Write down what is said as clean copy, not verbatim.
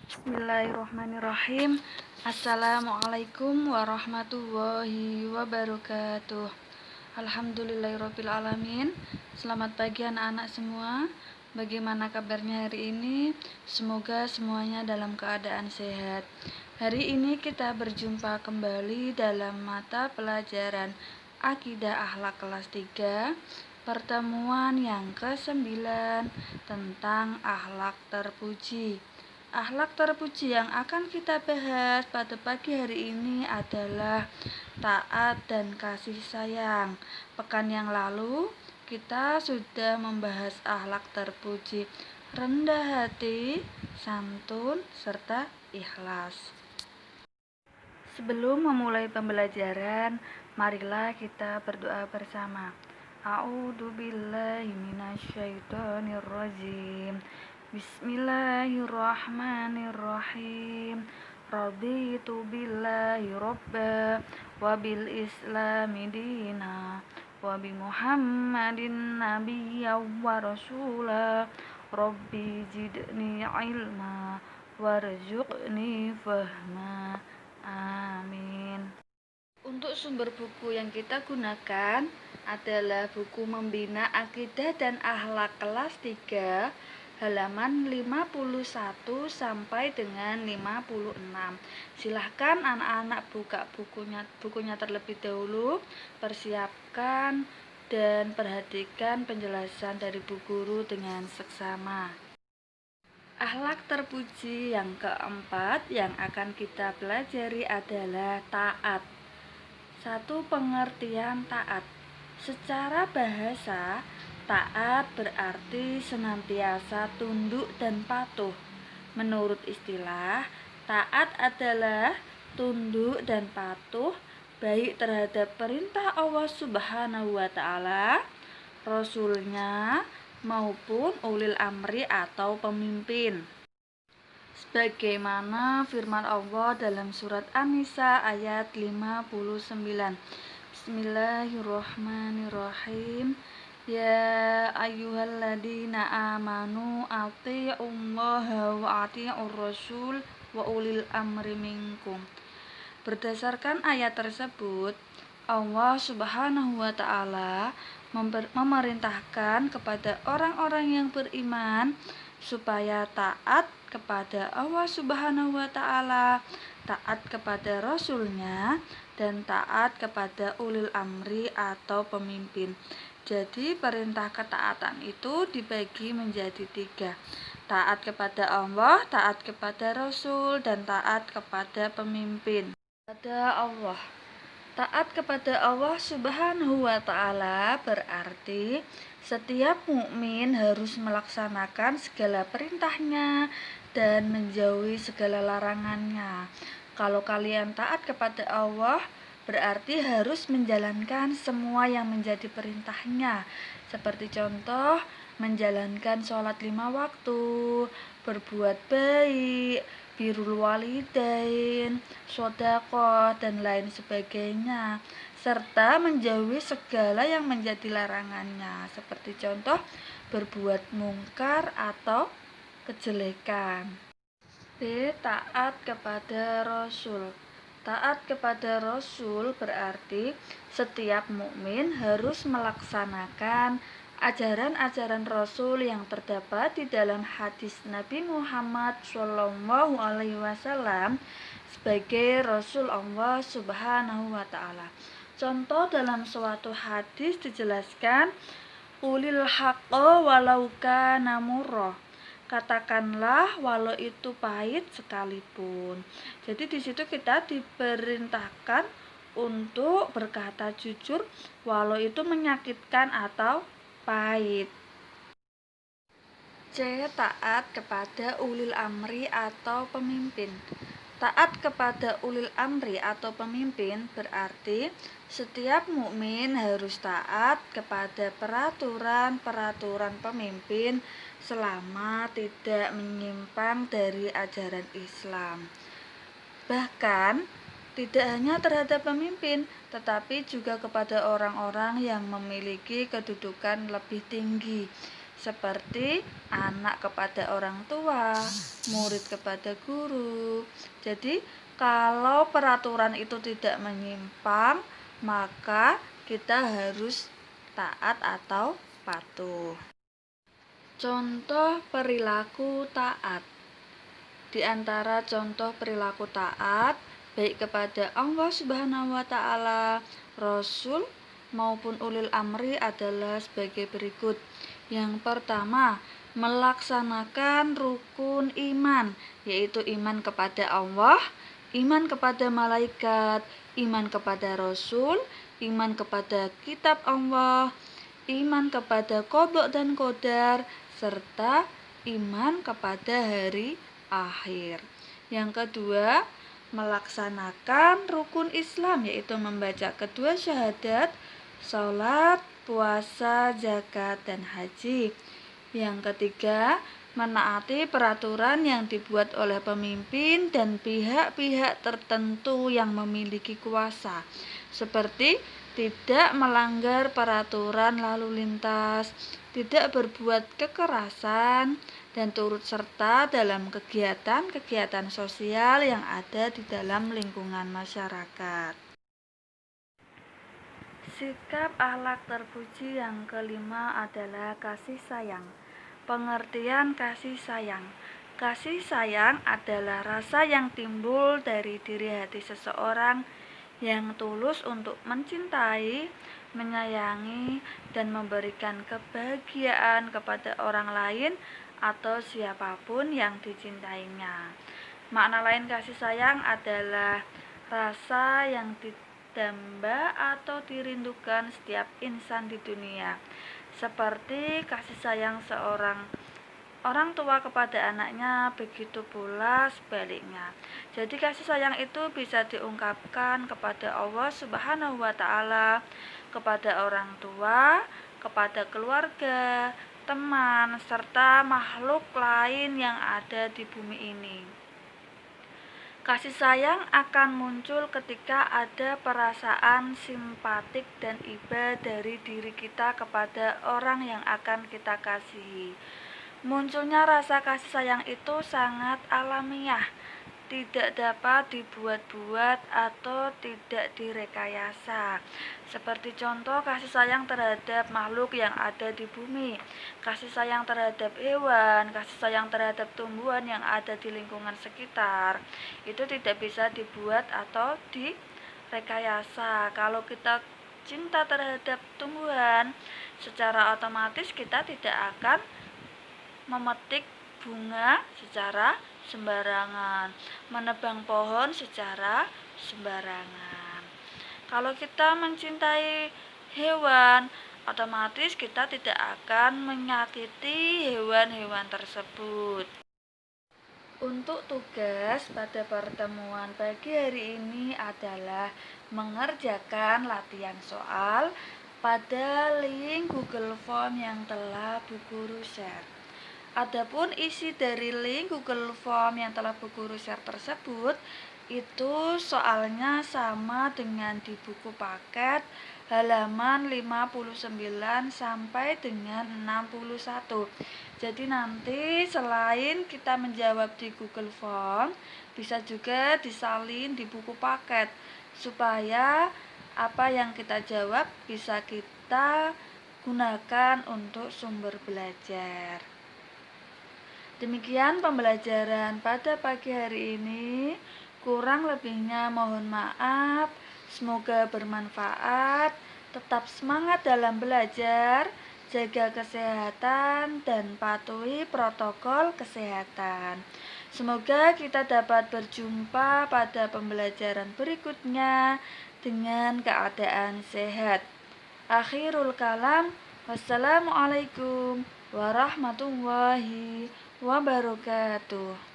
Bismillahirrahmanirrahim. Assalamualaikum warahmatullahi wabarakatuh. Alhamdulillahirrabbilalamin. Selamat pagi anak-anak semua. Bagaimana kabarnya hari ini? Semoga semuanya dalam keadaan sehat. Hari ini kita berjumpa kembali dalam mata pelajaran Akidah Akhlak kelas 3, pertemuan yang ke-9 tentang akhlak terpuji. Akhlak terpuji yang akan kita bahas pada pagi hari ini adalah taat dan kasih sayang. Pekan yang lalu kita sudah membahas akhlak terpuji, rendah hati, santun, serta ikhlas. Sebelum memulai pembelajaran, marilah kita berdoa bersama. A'udzubillahi minasyaitonirrajim. Bismillahirrahmanirrahim. Raditu billahi robba wa bil islami dina wa bi muhammadin nabiyya wa rasula. Rabbi zidni ilma warzuqni fahma. Amin. Untuk sumber buku yang kita gunakan adalah buku Membina Akidah dan Akhlak kelas 3, halaman 51 sampai dengan 56. Silahkan anak-anak buka bukunya terlebih dahulu, persiapkan dan perhatikan penjelasan dari Bu Guru dengan seksama. Akhlak terpuji yang keempat yang akan kita pelajari adalah taat. Satu pengertian taat. Secara bahasa, taat berarti senantiasa tunduk dan patuh. Menurut istilah, taat adalah tunduk dan patuh baik terhadap perintah Allah Subhanahu wa Ta'ala, Rasulnya, maupun ulil amri atau pemimpin. Sebagaimana firman Allah dalam surat An-Nisa ayat 59. Bismillahirrahmanirrahim. Ya ayyuhalladzina amanu athi'ullaha wa athi'ur rasul wa ulil amri minkum. Berdasarkan ayat tersebut, Allah Subhanahu wa Ta'ala memerintahkan kepada orang-orang yang beriman supaya taat kepada Allah Subhanahu wa Ta'ala, taat kepada Rasulnya, dan taat kepada ulil amri atau pemimpin. Jadi perintah ketaatan itu dibagi menjadi 3. Taat kepada Allah, taat kepada Rasul, dan taat kepada pemimpin. Kepada Allah. Taat kepada Allah Subhanahu wa Ta'ala berarti setiap mukmin harus melaksanakan segala perintahnya dan menjauhi segala larangannya. Kalau kalian taat kepada Allah, berarti harus menjalankan semua yang menjadi perintahnya. Seperti contoh, menjalankan sholat 5 waktu, berbuat baik, birrul walidain, sedekah, dan lain sebagainya, serta menjauhi segala yang menjadi larangannya, seperti contoh berbuat mungkar atau kejelekan. B. Taat kepada Rasul. Taat kepada Rasul berarti setiap mukmin harus melaksanakan ajaran-ajaran Rasul yang terdapat di dalam hadis Nabi Muhammad SAW sebagai Rasul Allah Subhanahu wa Ta'ala. Contoh dalam suatu hadis dijelaskan, ulil haqqa walau kana murrah. Katakanlah walau itu pahit sekalipun. Jadi di situ kita diperintahkan untuk berkata jujur walau itu menyakitkan atau pahit. C. Taat kepada ulil amri atau pemimpin. Taat kepada ulil amri atau pemimpin berarti setiap mukmin harus taat kepada peraturan-peraturan pemimpin selama tidak menyimpang dari ajaran Islam. Bahkan tidak hanya terhadap pemimpin, tetapi juga kepada orang-orang yang memiliki kedudukan lebih tinggi, seperti anak kepada orang tua, murid kepada guru. Jadi kalau peraturan itu tidak menyimpang, maka kita harus taat atau patuh. Contoh perilaku taat. Di antara contoh perilaku taat baik kepada Allah Subhanahu wa taala, Rasul maupun ulil amri adalah sebagai berikut. Yang pertama, melaksanakan rukun iman, yaitu iman kepada Allah, iman kepada malaikat, iman kepada Rasul, iman kepada kitab Allah, iman kepada qadha dan qadar, serta iman kepada hari akhir. Yang kedua, melaksanakan rukun Islam, yaitu membaca kedua syahadat, sholat, puasa, zakat, dan haji. Yang ketiga, menaati peraturan yang dibuat oleh pemimpin dan pihak-pihak tertentu yang memiliki kuasa, seperti tidak melanggar peraturan lalu lintas, tidak berbuat kekerasan, dan turut serta dalam kegiatan-kegiatan sosial yang ada di dalam lingkungan masyarakat. Sikap akhlak terpuji yang kelima adalah kasih sayang. Pengertian kasih sayang. Kasih sayang adalah rasa yang timbul dari diri hati seseorang yang tulus untuk mencintai, menyayangi, dan memberikan kebahagiaan kepada orang lain atau siapapun yang dicintainya. Makna lain kasih sayang adalah rasa yang didamba atau dirindukan setiap insan di dunia, seperti kasih sayang seorang orang tua kepada anaknya, begitu pula sebaliknya. Jadi kasih sayang itu bisa diungkapkan kepada Allah Subhanahu wa taala, kepada orang tua, kepada keluarga, teman, serta makhluk lain yang ada di bumi ini. Kasih sayang akan muncul ketika ada perasaan simpatik dan iba dari diri kita kepada orang yang akan kita kasihi. Munculnya rasa kasih sayang itu sangat alamiah, tidak dapat dibuat-buat atau tidak direkayasa. Seperti contoh kasih sayang terhadap makhluk yang ada di bumi, kasih sayang terhadap hewan, kasih sayang terhadap tumbuhan yang ada di lingkungan sekitar. Itu tidak bisa dibuat atau direkayasa. Kalau kita cinta terhadap tumbuhan, secara otomatis kita tidak akan memetik bunga secara sembarangan, menebang pohon secara sembarangan. Kalau kita mencintai hewan, otomatis kita tidak akan menyakiti hewan-hewan tersebut. Untuk tugas pada pertemuan pagi hari ini adalah mengerjakan latihan soal pada link Google Form yang telah Bu Guru share. Adapun isi dari link Google Form yang telah Bu Guru share tersebut, itu soalnya sama dengan di buku paket halaman 59 sampai dengan 61. Jadi nanti selain kita menjawab di Google Form, bisa juga disalin di buku paket supaya apa yang kita jawab bisa kita gunakan untuk sumber belajar. Demikian pembelajaran pada pagi hari ini. Kurang lebihnya mohon maaf. Semoga bermanfaat. Tetap semangat dalam belajar, jaga kesehatan, dan patuhi protokol kesehatan. Semoga kita dapat berjumpa pada pembelajaran berikutnya dengan keadaan sehat. Akhirul kalam. Wassalamualaikum warahmatullahi wabarakatuh.